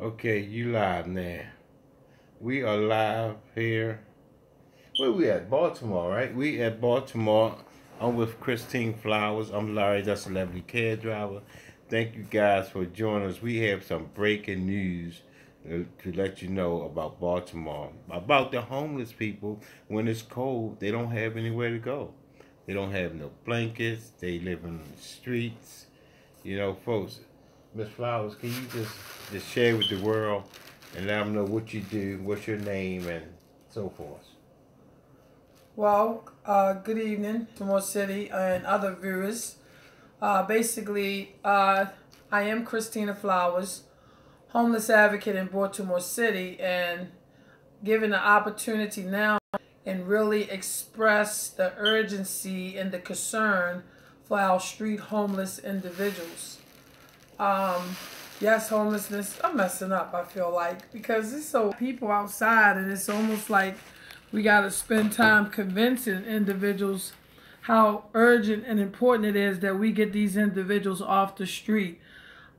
Okay, you live now. We are live here. Where we at? Baltimore, right? We at Baltimore. I'm with Christine Flowers. I'm Larry, the celebrity cab driver. Thank you guys for joining us. We have some breaking news to let you know about Baltimore. About the homeless people. When it's cold, they don't have anywhere to go. They don't have no blankets. They live in the streets. You know, folks, Miss Flowers, can you just share with the world and let them know what you do, what's your name, and so forth? Well, good evening, Baltimore City and other viewers. I am Christina Flowers, homeless advocate in Baltimore City, and given the opportunity now and really express the urgency and the concern for our street homeless individuals. Yes, homelessness, I'm messing up, I feel like, because there's so people outside and it's almost like we got to spend time convincing individuals how urgent and important it is that we get these individuals off the street.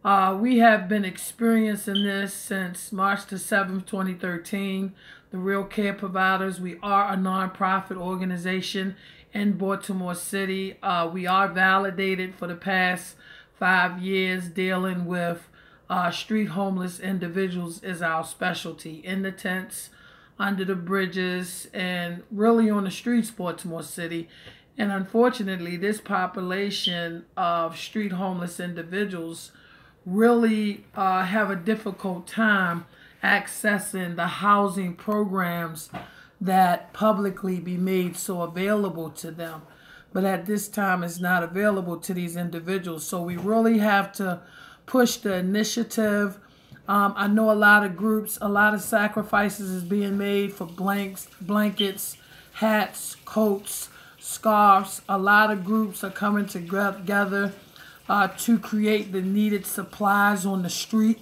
We have been experiencing this since March the 7th, 2013. The Real Care Providers, we are a nonprofit organization in Baltimore City. We are validated for the past 5 years dealing with street homeless individuals is our specialty in the tents, under the bridges, and really on the streets, Baltimore City. And unfortunately, this population of street homeless individuals really have a difficult time accessing the housing programs that publicly be made so available to them. But at this time, it's not available to these individuals. So we really have to push the initiative. I know a lot of groups, a lot of sacrifices is being made for blankets, hats, coats, scarves. A lot of groups are coming together to create the needed supplies on the street.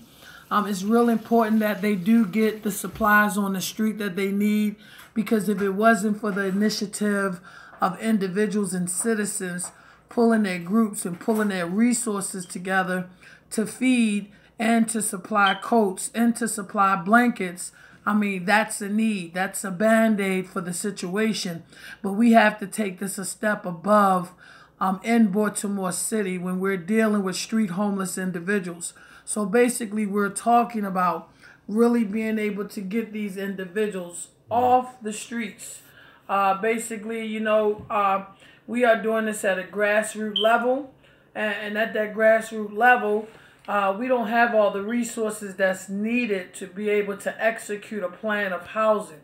It's real important that they do get the supplies on the street that they need, because if it wasn't for the initiative of individuals and citizens pulling their groups and pulling their resources together to feed and to supply coats and to supply blankets, I mean, that's a need. That's a Band-Aid for the situation. But we have to take this a step above in Baltimore City when we're dealing with street homeless individuals. So basically, we're talking about really being able to get these individuals off the streets. We are doing this at a grassroots level. And at that grassroots level, we don't have all the resources that's needed to be able to execute a plan of housing.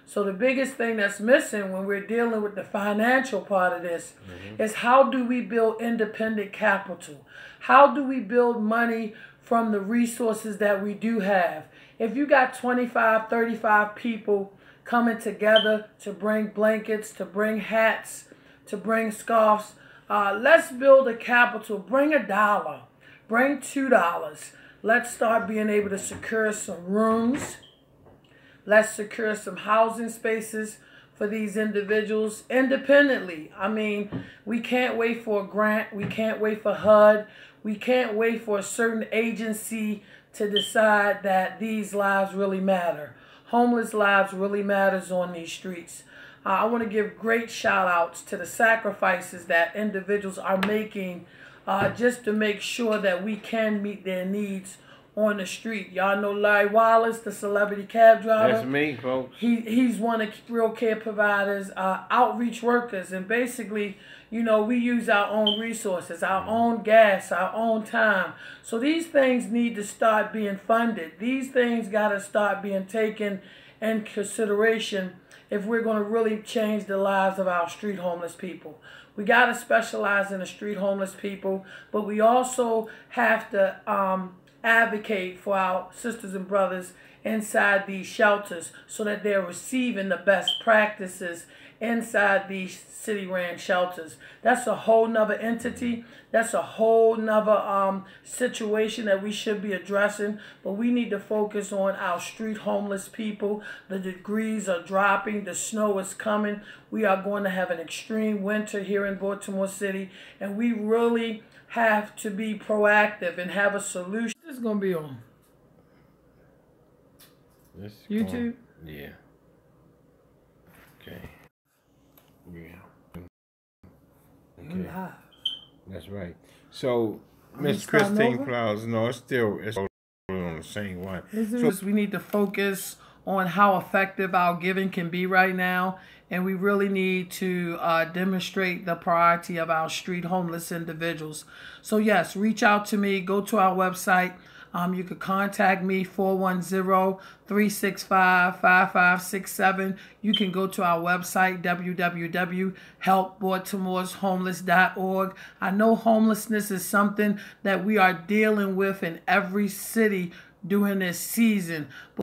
So the biggest thing that's missing when we're dealing with the financial part of this is how do we build independent capital? How do we build money from the resources that we do have? If you got 25, 35 people coming together to bring blankets, to bring hats, to bring scarves, let's build a capital. Bring $1, bring $2. Let's start being able to secure some rooms. Let's secure some housing spaces for these individuals independently. I mean, we can't wait for a grant. We can't wait for HUD. We can't wait for a certain agency to decide that these lives really matter. Homeless lives really matters on these streets. I want to give great shout outs to the sacrifices that individuals are making just to make sure that we can meet their needs on the street. Y'all know Larry Wallace, the celebrity cab driver. That's me, folks. He's one of Real Care Providers, outreach workers, and basically, you know, we use our own resources, our own gas, our own time. So these things need to start being funded. These things got to start being taken in consideration if we're going to really change the lives of our street homeless people. We got to specialize in the street homeless people, but we also have to advocate for our sisters and brothers inside these shelters so that they're receiving the best practices inside these city-ran shelters. That's a whole nother entity. That's a whole nother situation that we should be addressing. But we need to focus on our street homeless people. The degrees are dropping. The snow is coming. We are going to have an extreme winter here in Baltimore City. And we really have to be proactive and have a solution. This is going to be on. Let's YouTube? Yeah. Okay. Yeah. You're Okay. live. That's right. So, Are we Miss starting Christine over? Flowers, no, it's on the same one. So, We need to focus on how effective our giving can be right now, and we really need to demonstrate the priority of our street homeless individuals. So yes, reach out to me. Go to our website. You could contact me 410-365-5567. You can go to our website www.helpbaltimoreshomeless.org. I know homelessness is something that we are dealing with in every city during this season.